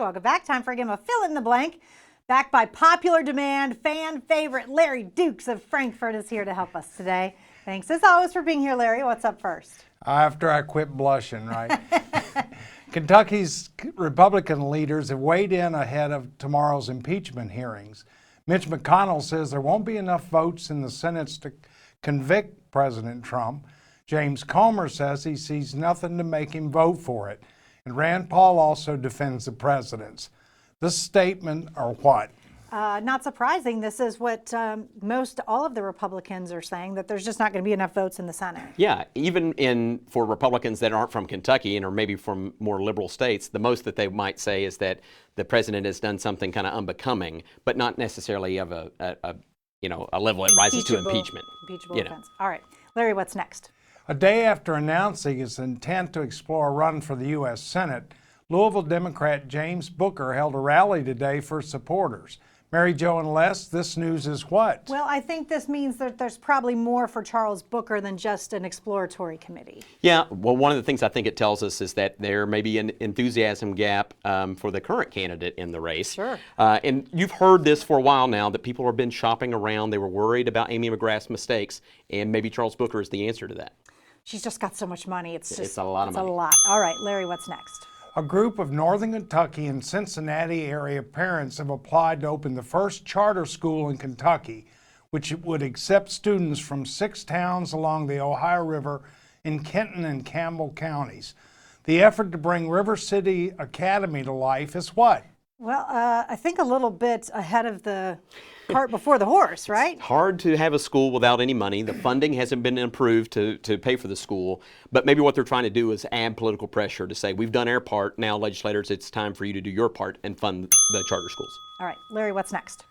welcome back. Time for a game of Fill in the Blank. Backed by popular demand, fan favorite Larry Dukes of Frankfurt is here to help us today. Thanks as always for being here, Larry. What's up first? After I quit blushing, right? Kentucky's Republican leaders have weighed in ahead of tomorrow's impeachment hearings. Mitch McConnell says there won't be enough votes in the Senate to convict President Trump. James Comer says he sees nothing to make him vote for it. And Rand Paul also defends the president's. This statement, or what? Not surprising. This is what most all of the Republicans are saying, that there's just not going to be enough votes in the Senate. Yeah, even for Republicans that aren't from Kentucky and or maybe from more liberal states, the most that they might say is that the president has done something kind of unbecoming, but not necessarily of a level that rises to impeachment. Impeachable offense. All right, Larry, what's next? A day after announcing his intent to explore a run for the U.S. Senate, Louisville Democrat James Booker held a rally today for supporters. Mary Jo and Les, this news is what? Well, I think this means that there's probably more for Charles Booker than just an exploratory committee. Yeah, well, one of the things I think it tells us is that there may be an enthusiasm gap for the current candidate in the race. Sure. And you've heard this for a while now, that people have been shopping around. They were worried about Amy McGrath's mistakes, and maybe Charles Booker is the answer to that. She's just got so much money. It's a lot of money. It's a lot. All right, Larry, what's next? A group of Northern Kentucky and Cincinnati area parents have applied to open the first charter school in Kentucky, which would accept students from 6 towns along the Ohio River in Kenton and Campbell counties. The effort to bring River City Academy to life is what? Well, I think a little bit ahead of the cart before the horse, right? It's hard to have a school without any money. The funding hasn't been improved to pay for the school, but maybe what they're trying to do is add political pressure to say, we've done our part, now legislators, it's time for you to do your part and fund the charter schools. All right, Larry, what's next?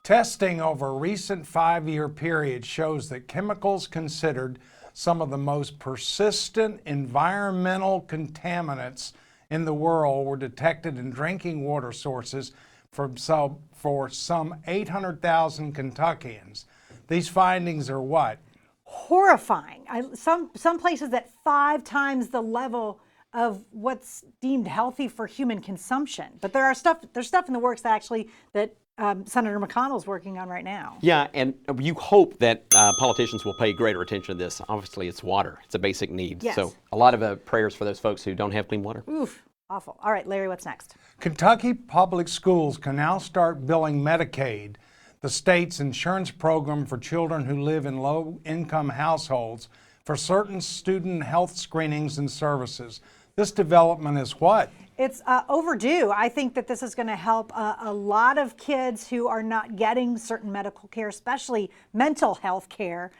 Testing over a recent 5-year period shows that chemicals considered some of the most persistent environmental contaminants in the world were detected in drinking water sources for some 800,000 Kentuckians. These findings are what? Horrifying. Some places at 5 times the level of what's deemed healthy for human consumption. But there's stuff in the works that Senator McConnell's working on right now. Yeah, and you hope that politicians will pay greater attention to this. Obviously, it's water. It's a basic need. Yes. So a lot of prayers for those folks who don't have clean water. Oof, awful. All right, Larry, what's next? Kentucky public schools can now start billing Medicaid, the state's insurance program for children who live in low-income households, for certain student health screenings and services. This development is what? It's overdue. I think that this is going to help a lot of kids who are not getting certain medical care, especially mental health care.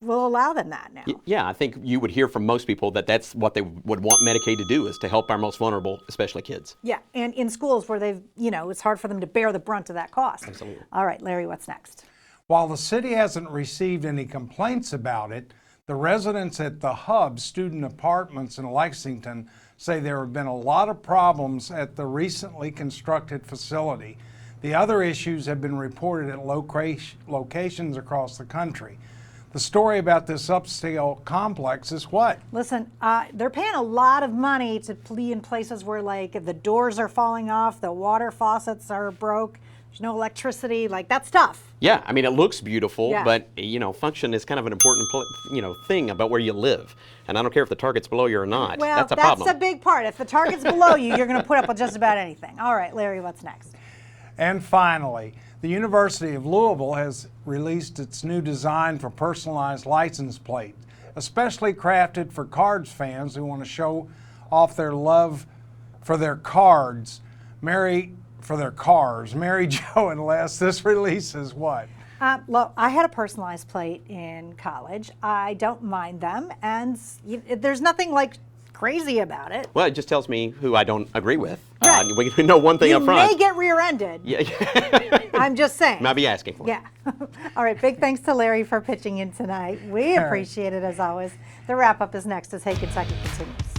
Will allow them that now. Yeah, I think you would hear from most people that that's what they would want Medicaid to do, is to help our most vulnerable, especially kids. Yeah, and in schools where it's hard for them to bear the brunt of that cost. Absolutely. All right, Larry, what's next? While the city hasn't received any complaints about it, the residents at the Hub student apartments in Lexington say there have been a lot of problems at the recently constructed facility. The other issues have been reported at locations across the country. The story about this upscale complex is what? Listen, they're paying a lot of money to be in places where, like, the doors are falling off, the water faucets are broke, there's no electricity, like, that's tough. Yeah, I mean, it looks beautiful, Yeah. but, function is kind of an important, thing about where you live. And I don't care if the target's below you or not. Well, that's a problem. That's a big part. If the target's below you, you're going to put up with just about anything. All right, Larry, what's next? And finally, the University of Louisville has released its new design for personalized license plates, especially crafted for Cards fans who want to show off their love for their cards. Mary Jo and Les, this release is what? Look, I had a personalized plate in college. I don't mind them, and there's nothing like crazy about it. Well, it just tells me who I don't agree with. Right. We know one thing up front. You may get rear-ended. Yeah. I'm just saying. Might be asking for it. Yeah. All right, big thanks to Larry for pitching in tonight. We appreciate it as always. The wrap-up is next as Hey Kentucky continues.